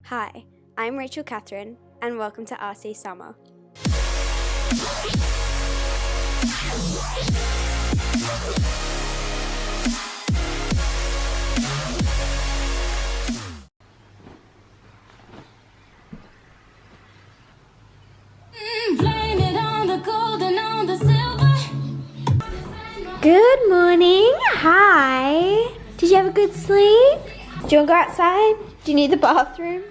Hi, I'm Rachel Catherine, and welcome to RC Summer. Blame it on the gold and on the silver. Good morning. Hi. Did you have a good sleep? Do you want to go outside? Do you need the bathroom?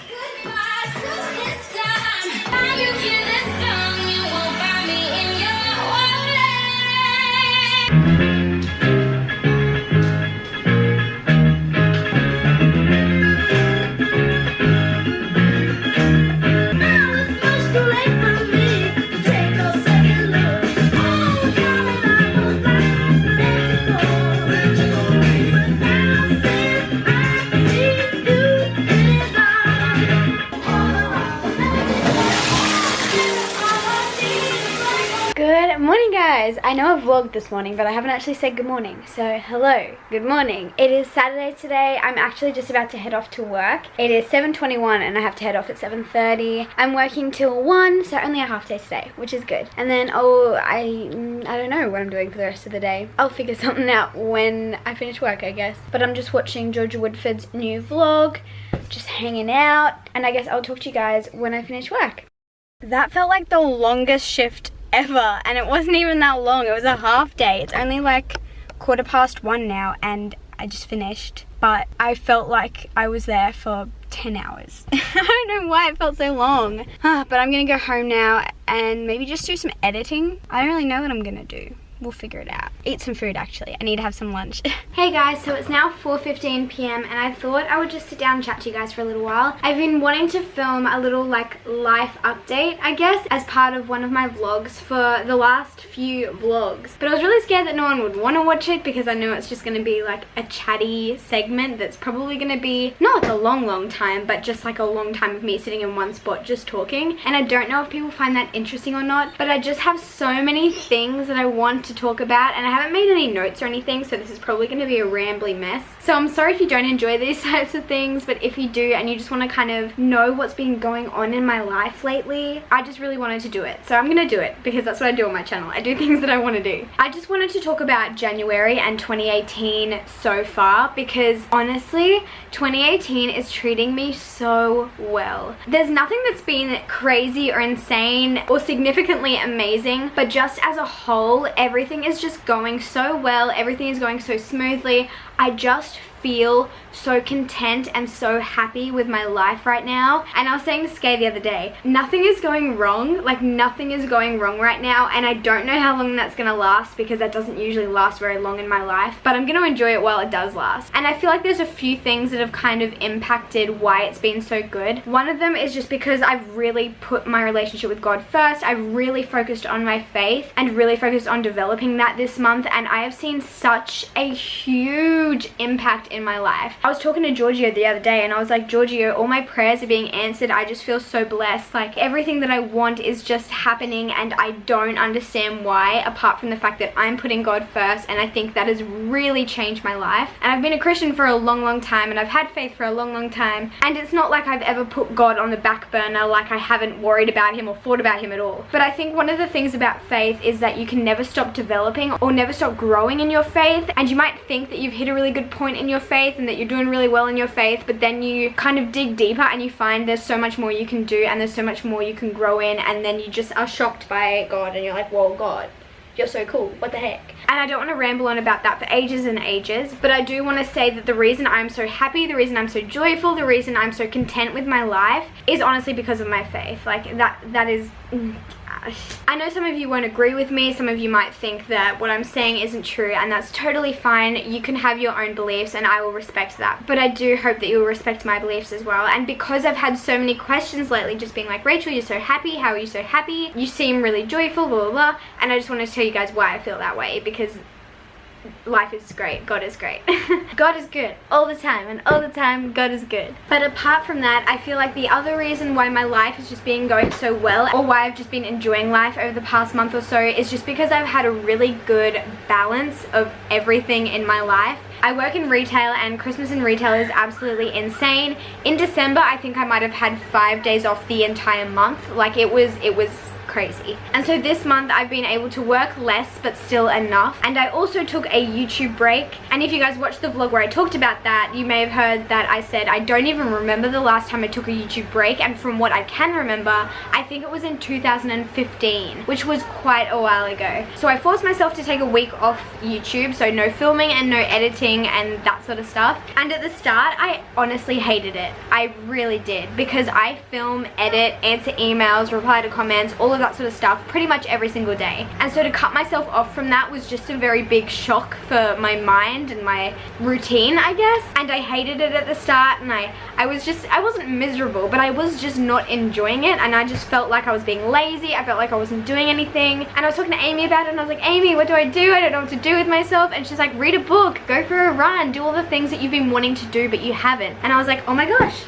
Goodbye to this time. Now you hear this song, you won't find me in your Now it's much too late for me to take a second look. Oh, coming like a flash, let you go. Now since I see you is Good morning, guys. I know I vlogged this morning, but I haven't actually said good morning. So, hello. Good morning. It is Saturday today. I'm actually just about to head off to work. It is 7:21 and I have to head off at 7:30. I'm working till 1, so only a half day today, which is good. And then, I don't know what I'm doing for the rest of the day. I'll figure something out when I finish work, I guess. But I'm just watching Georgia Woodford's new vlog, just hanging out, and I guess I'll talk to you guys when I finish work. That felt like the longest shift ever, and it wasn't even that long. It was a half day. It's only like 1:15 now and I just finished, but I felt like I was there for 10 hours. I don't know why it felt so long. But I'm gonna go home now and maybe just do some editing. I don't really know what I'm gonna do. We'll figure it out. Eat some food, actually. I need to have some lunch. Hey guys, so it's now 4:15 p.m. and I thought I would just sit down and chat to you guys for a little while. I've been wanting to film a little like life update, I guess, as part of one of my vlogs for the last few vlogs. But I was really scared that no one would want to watch it because I know it's just going to be like a chatty segment that's probably going to be not like a long time, but just like a long time of me sitting in one spot just talking. And I don't know if people find that interesting or not, but I just have so many things that I want to talk about and I haven't made any notes or anything, so this is probably going to be a rambly mess. So I'm sorry if you don't enjoy these types of things, but if you do and you just want to kind of know what's been going on in my life lately, I just really wanted to do it. So I'm going to do it because that's what I do on my channel. I do things that I want to do. I just wanted to talk about January and 2018 so far because honestly, 2018 is treating me so well. There's nothing that's been crazy or insane or significantly amazing, but just as a whole, everything is just going so well. Everything is going so smoothly. I just feel so content and so happy with my life right now. And I was saying to Skay the other day, nothing is going wrong. Like nothing is going wrong right now, and I don't know how long that's gonna last because that doesn't usually last very long in my life, but I'm gonna enjoy it while it does last. And I feel like there's a few things that have kind of impacted why it's been so good. One of them is just because I've really put my relationship with God first. I've really focused on my faith and really focused on developing that this month, and I have seen such a huge impact in my life. I was talking to Giorgio the other day and I was like, Giorgio, all my prayers are being answered. I just feel so blessed. Like everything that I want is just happening and I don't understand why, apart from the fact that I'm putting God first, and I think that has really changed my life. And I've been a Christian for a long time and I've had faith for a long time, and it's not like I've ever put God on the back burner, like I haven't worried about him or thought about him at all. But I think one of the things about faith is that you can never stop developing or never stop growing in your faith, and you might think that you've hit a really good point in your faith and that you're doing really well in your faith, but then you kind of dig deeper and you find there's so much more you can do and there's so much more you can grow in, and then you just are shocked by God and you're like, whoa, God, you're so cool, what the heck. And I don't want to ramble on about that for ages and ages, but I do want to say that the reason I'm so happy, the reason I'm so joyful, the reason I'm so content with my life is honestly because of my faith. Like that is I know some of you won't agree with me. Some of you might think that what I'm saying isn't true, and that's totally fine. You can have your own beliefs and I will respect that, but I do hope that you'll respect my beliefs as well. And because I've had so many questions lately just being like, Rachel, you're so happy, how are you so happy, you seem really joyful, blah blah blah, and I just want to tell you guys why I feel that way, because life is great. God is great. God is good all the time, and all the time God is good. But apart from that, I feel like the other reason why my life has just been going so well, or why I've just been enjoying life over the past month or so, is just because I've had a really good balance of everything in my life. I work in retail, and Christmas in retail is absolutely insane. In December, I think I might have had 5 days off the entire month. Like, it was crazy. And so this month I've been able to work less but still enough, and I also took a YouTube break. And if you guys watched the vlog where I talked about that, you may have heard that I said I don't even remember the last time I took a YouTube break, and from what I can remember, I think it was in 2015, which was quite a while ago. So I forced myself to take a week off YouTube, so no filming and no editing and that sort of stuff. And at the start, I honestly hated it. I really did, because I film, edit, answer emails, reply to comments, all of that sort of stuff pretty much every single day. And so to cut myself off from that was just a very big shock for my mind and my routine, I guess. And I hated it at the start, and I wasn't miserable, but I was just not enjoying it, and I just felt like I was being lazy. I felt like I wasn't doing anything. And I was talking to Amy about it, and I was like, Amy, what do? I don't know what to do with myself. And she's like, read a book, go for a run, do all the things that you've been wanting to do but you haven't. And I was like, oh my gosh,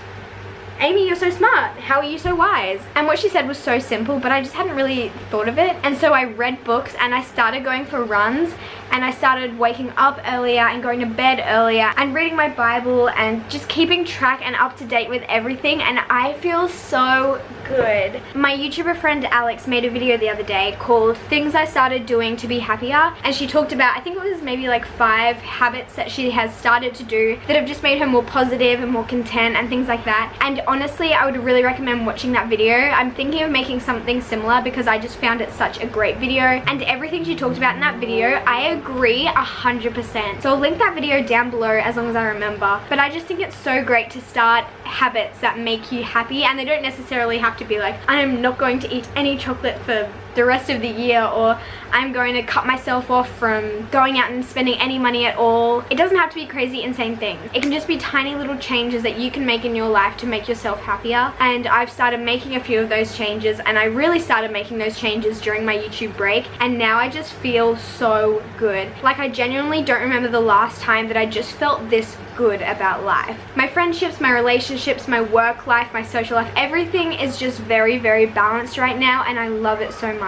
Amy, you're so smart. How are you so wise? And what she said was so simple, but I just hadn't really thought of it. And so I read books, and I started going for runs, and I started waking up earlier and going to bed earlier and reading my Bible and just keeping track and up to date with everything, and I feel so good. My YouTuber friend Alex made a video the other day called Things I Started Doing to Be Happier, and she talked about, I think it was maybe like 5 habits that she has started to do that have just made her more positive and more content and things like that. And honestly, I would really recommend watching that video. I'm thinking of making something similar because I just found it such a great video, and everything she talked about in that video, I agree 100%. So I'll link that video down below as long as I remember. But I just think it's so great to start habits that make you happy, and they don't necessarily have to be like, I'm not going to eat any chocolate for the rest of the year, or I'm going to cut myself off from going out and spending any money at all. It doesn't have to be crazy insane things. It can just be tiny little changes that you can make in your life to make yourself happier. And I've started making a few of those changes, and I really started making those changes during my YouTube break, and now I just feel so good. Like, I genuinely don't remember the last time that I just felt this good about life. My friendships, my relationships, my work life, my social life, everything is just very, very balanced right now, and I love it so much.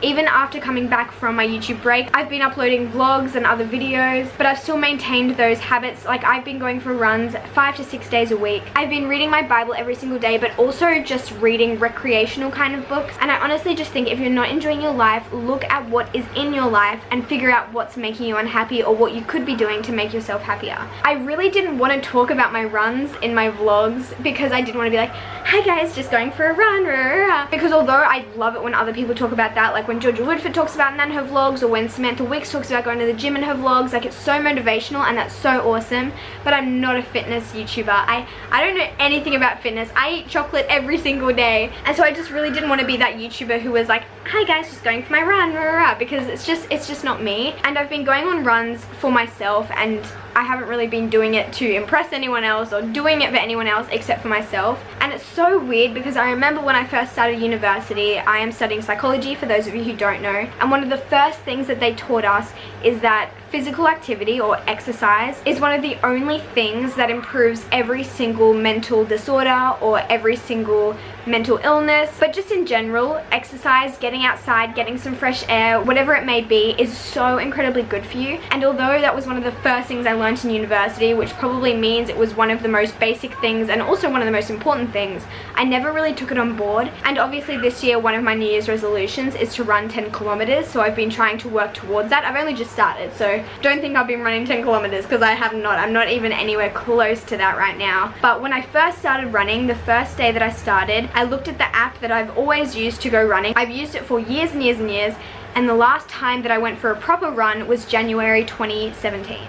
Even after coming back from my YouTube break, I've been uploading vlogs and other videos, but I've still maintained those habits. Like, I've been going for runs 5 to 6 days a week. I've been reading my Bible every single day, but also just reading recreational kind of books. And I honestly just think if you're not enjoying your life, look at what is in your life and figure out what's making you unhappy, or what you could be doing to make yourself happier. I really didn't want to talk about my runs in my vlogs because I didn't want to be like, hi guys, just going for a run, rah, rah, rah. Because although I love it when other people talk about that, like when Georgia Woodford talks about that in her vlogs, or when Samantha Wicks talks about going to the gym in her vlogs, like, it's so motivational and that's so awesome, but I'm not a fitness YouTuber. I don't know anything about fitness. I eat chocolate every single day, and so I just really didn't want to be that YouTuber who was like, hi guys, just going for my run, rah, rah, rah, because it's just not me. And I've been going on runs for myself, and I haven't really been doing it to impress anyone else or doing it for anyone else except for myself. And it's so weird because I remember when I first started university, I am studying psychology for those of you who don't know, and one of the first things that they taught us is that physical activity or exercise is one of the only things that improves every single mental disorder or every single mental illness. But just in general, exercise, getting outside, getting some fresh air, whatever it may be, is so incredibly good for you. And although that was one of the first things I learned in university, which probably means it was one of the most basic things and also one of the most important things, I never really took it on board. And obviously this year, one of my New Year's resolutions is to run 10 kilometers, so I've been trying to work towards that. I've only just started, so don't think I've been running 10 kilometers because I have not. I'm not even anywhere close to that right now. But when I first started running, the first day that I started, I looked at the app that I've always used to go running. I've used it for years and years and years, and the last time that I went for a proper run was January 2017.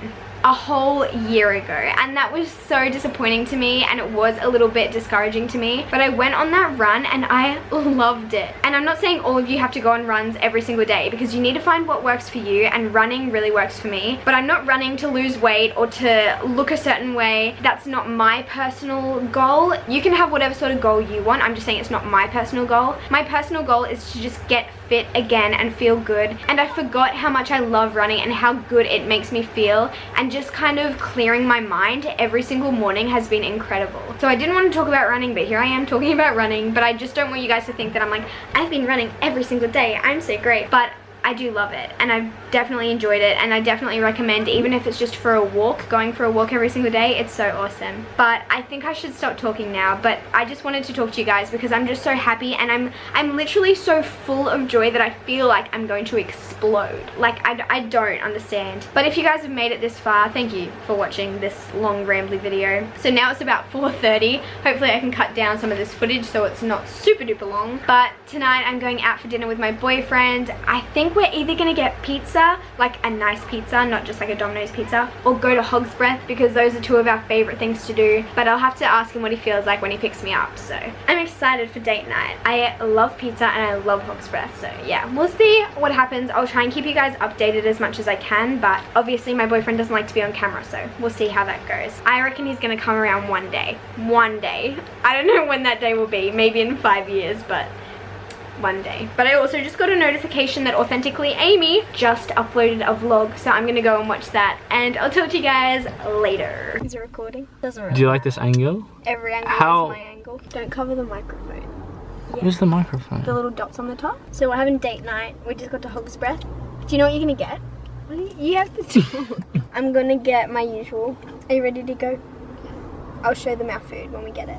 A whole year ago, and that was so disappointing to me, and it was a little bit discouraging to me. But I went on that run and I loved it. And I'm not saying all of you have to go on runs every single day, because you need to find what works for you, and running really works for me. But I'm not running to lose weight or to look a certain way. That's not my personal goal. You can have whatever sort of goal you want. I'm just saying it's not my personal goal. My personal goal is to just get fit again and feel good, and I forgot how much I love running and how good it makes me feel, and just kind of clearing my mind every single morning has been incredible. So I didn't want to talk about running, but here I am talking about running, but I just don't want you guys to think that I'm like, I've been running every single day, I'm so great. But I do love it, and I've definitely enjoyed it, and I definitely recommend, even if it's just for a walk, going for a walk every single day, it's so awesome. But I think I should stop talking now, but I just wanted to talk to you guys because I'm just so happy, and I'm literally so full of joy that I feel like I'm going to explode. Like, I don't understand. But if you guys have made it this far, thank you for watching this long rambly video. So now it's about 4:30. Hopefully I can cut down some of this footage so it's not super duper long. But tonight I'm going out for dinner with my boyfriend. I think we're either gonna get pizza, like a nice pizza, not just like a Domino's pizza, or go to Hog's Breath, because those are two of our favorite things to do. But I'll have to ask him what he feels like when he picks me up. So I'm excited for date night. I love pizza and I love Hog's Breath, so yeah, we'll see what happens. I'll try and keep you guys updated as much as I can, but obviously my boyfriend doesn't like to be on camera, so we'll see how that goes. I reckon he's gonna come around one day. I don't know when that day will be, maybe in 5 years, but one day. But I also just got a notification that Authentically Amy just uploaded a vlog, so I'm gonna go and watch that, and I'll talk to you guys later. Is it recording? Doesn't really. Do you like this angle? Every angle How? is my angle. Don't cover the microphone. Yeah. Where's the microphone? The little dots on the top. So we're having date night. We just got to Hog's Breath. Do you know what you're gonna get? You have to talk. I'm gonna get my usual. Are you ready to go? I'll show them our food when we get it.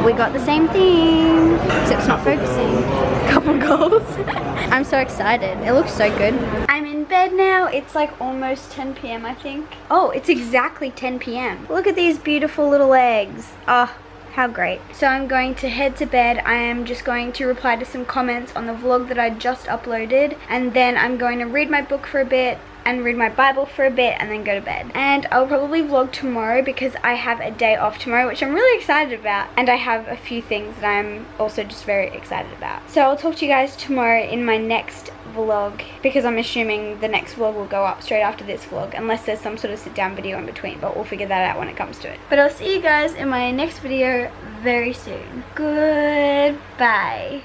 We got the same thing, except it's not focusing. Couple goals. I'm so excited. It looks so good. I'm in bed now. It's like almost 10 p.m. I think. Oh, it's exactly 10 p.m. Look at these beautiful little eggs. Oh, how great. So I'm going to head to bed. I am just going to reply to some comments on the vlog that I just uploaded, and then I'm going to read my book for a bit and read my Bible for a bit and then go to bed. And I'll probably vlog tomorrow because I have a day off tomorrow, which I'm really excited about, and I have a few things that I'm also just very excited about. So I'll talk to you guys tomorrow in my next vlog, because I'm assuming the next vlog will go up straight after this vlog, unless there's some sort of sit down video in between, but we'll figure that out when it comes to it. But I'll see you guys in my next video very soon. Goodbye.